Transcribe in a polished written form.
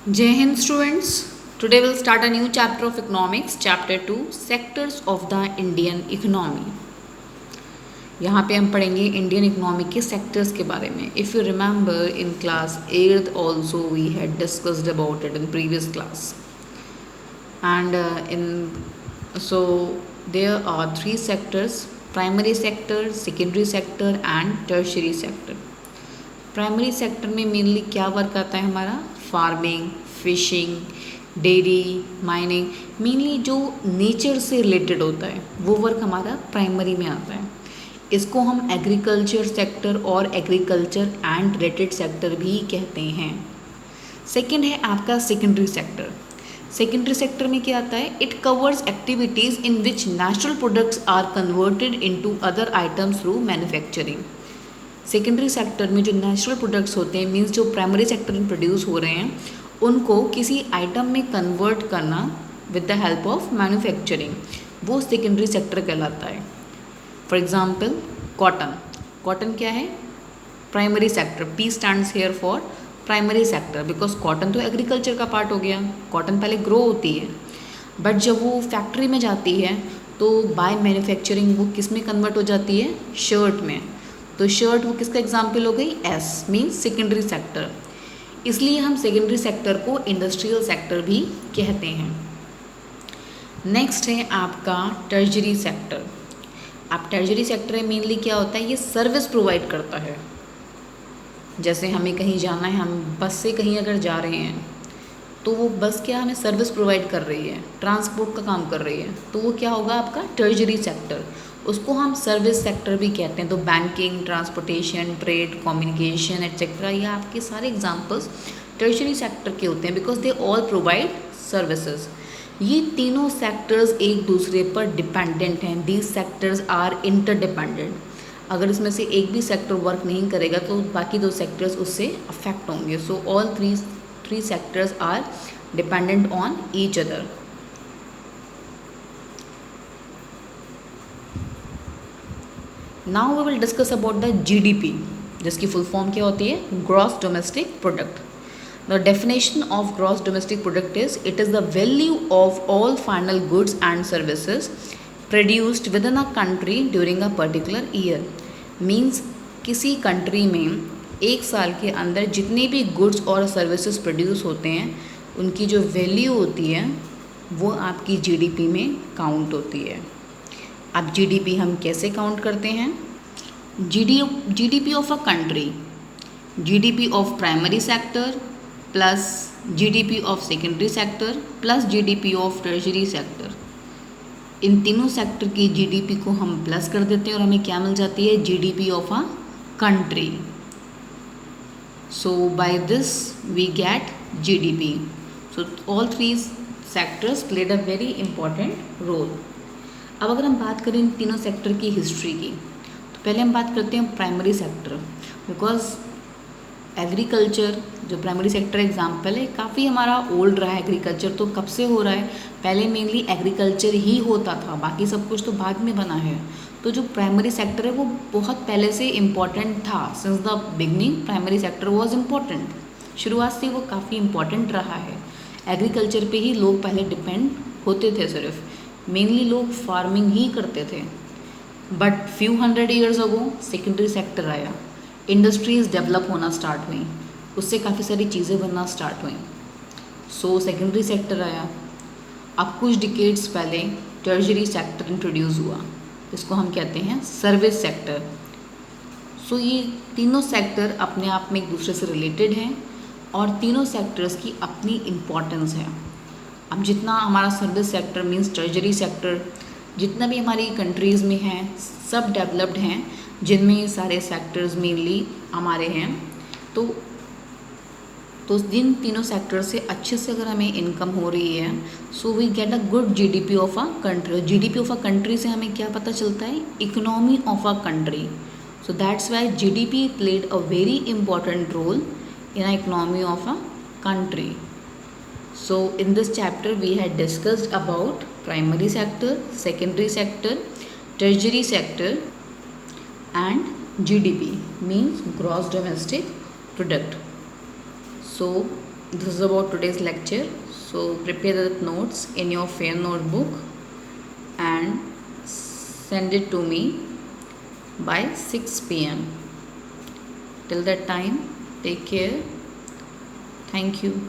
Jai Hind students. Today we'll start a new chapter of economics, chapter 2, sectors of the Indian economy. यहाँ पे हम पढ़ेंगे Indian economy के sectors के बारे में. If you remember in class 8th also we had discussed about it in previous class. And there are three sectors: primary sector, secondary sector and tertiary sector. Primary sector में mainly क्या work आता है हमारा? Farming, fishing, dairy, mining, mainly जो nature से related होता है वो वर्क हमारा प्राइमरी में आता है. इसको हम एग्रीकल्चर सेक्टर और एग्रीकल्चर एंड रिलेटेड सेक्टर भी कहते हैं. सेकंड है आपका सेकेंडरी सेक्टर. सेकेंडरी सेक्टर में क्या आता है? It covers activities in which natural products are converted into other items through manufacturing. Secondary sector में जो नेचुरल प्रोडक्ट्स होते हैं, मींस जो प्राइमरी सेक्टर में प्रोड्यूस हो रहे हैं, उनको किसी आइटम में कन्वर्ट करना with the help of manufacturing, वो सेकेंडरी सेक्टर कहलाता है. For example cotton. कॉटन क्या है? Primary sector. P stands here for primary sector because cotton तो एग्रीकल्चर का पार्ट हो गया. कॉटन पहले ग्रो होती है, बट जब वो फैक्ट्री में जाती है तो बाय मैन्युफैक्चरिंग वो किस में कन्वर्ट हो जाती है? शर्ट में. तो शर्ट वो किसका एग्जाम्पल हो गई? S means secondary sector. इसलिए हम सेकेंडरी सेक्टर को इंडस्ट्रियल सेक्टर भी कहते हैं. नेक्स्ट है आपका टर्जरी सेक्टर. आप टर्जरी सेक्टर में मेनली क्या होता है? ये सर्विस प्रोवाइड करता है. जैसे हमें कहीं जाना है, हम बस से कहीं अगर जा रहे हैं तो वो बस क्या हमें सर्विस प्रोवाइड कर रही है, ट्रांसपोर्ट का काम कर रही है, तो वो क्या होगा आपका? Tertiary sector. उसको हम सर्विस सेक्टर भी कहते हैं. तो banking, transportation, trade, communication etcetera, ये आपके सारे एग्जांपल्स टर्शरी सेक्टर के होते हैं because they all provide services. ये तीनों सेक्टर्स एक दूसरे पर डिपेंडेंट हैं. These sectors are interdependent. अगर इसमें से एक भी सेक्टर वर्क नहीं करेगा तो बाकी दो सेक्टर्स उससे अफेक्ट होंगे. So all three sectors are dependent on each other. Now we will discuss about the GDP, जिसकी फुल फॉर्म क्या होती है? Gross domestic product. The definition of gross domestic product is it is the value of all final goods and services produced with in a country during a particular year. Means किसी country में एक साल के अंदर जितने भी goods और services produce होते हैं उनकी जो वैल्यू होती है वो आपकी जीडीपी में काउंट होती है. अब जीडीपी हम कैसे काउंट करते हैं? GDP of a country, GDP of primary sector plus GDP of secondary sector plus GDP of tertiary sector. इन तीनों सेक्टर की जीडीपी को हम प्लस कर देते हैं और हमें क्या मिल जाती है? GDP of a country. So by this we get GDP. So all three sectors played a very important role. अब अगर हम बात करें इन तीनों सेक्टर की हिस्ट्री की, तो पहले हम बात करते हैं प्राइमरी सेक्टर. बिकॉज एग्रीकल्चर जो प्राइमरी सेक्टर एग्जाम्पल है, काफ़ी हमारा ओल्ड रहा है. एग्रीकल्चर तो कब से हो रहा है? पहले मेनली एग्रीकल्चर ही होता था, बाकी सब कुछ तो बाद में बना है. तो जो प्राइमरी सेक्टर है वो बहुत पहले से इम्पॉर्टेंट था. Since the beginning primary sector was important. शुरुआत से वो काफ़ी इम्पॉर्टेंट रहा है. एग्रीकल्चर पे ही लोग पहले डिपेंड होते थे. सिर्फ मेनली लोग फार्मिंग ही करते थे. But few 100 years ago secondary sector आया, इंडस्ट्रीज़ डेवलप होना स्टार्ट हुई, उससे काफ़ी सारी चीज़ें बनना स्टार्ट हुई. सो सेकेंडरी सेक्टर आया. अब कुछ डिकेड्स पहले टर्शरी सेक्टर इंट्रोड्यूस हुआ, इसको हम कहते हैं सर्विस सेक्टर. सो ये तीनों सेक्टर अपने आप में एक दूसरे से रिलेटेड हैं और तीनों सेक्टर्स की अपनी इम्पॉर्टेंस है. अब जितना हमारा सर्विस सेक्टर मीन्स टर्जरी सेक्टर जितना भी हमारी कंट्रीज़ में है सब डेवलप्ड हैं, जिनमें ये सारे सेक्टर्स मेनली हमारे हैं. तो जिन तीनों सेक्टर से अच्छे से अगर हमें इनकम हो रही है, so we get a good GDP of a country. GDP of a country से हमें क्या पता चलता है? Economy of a country. So that's why GDP played a very important role in a economy of a country. So in this chapter we had discussed about primary sector, secondary sector, tertiary sector and GDP means gross domestic product. So this is about today's lecture. So prepare the notes in your fair notebook and send it to me by 6 p.m. Till that time, take care. Thank you.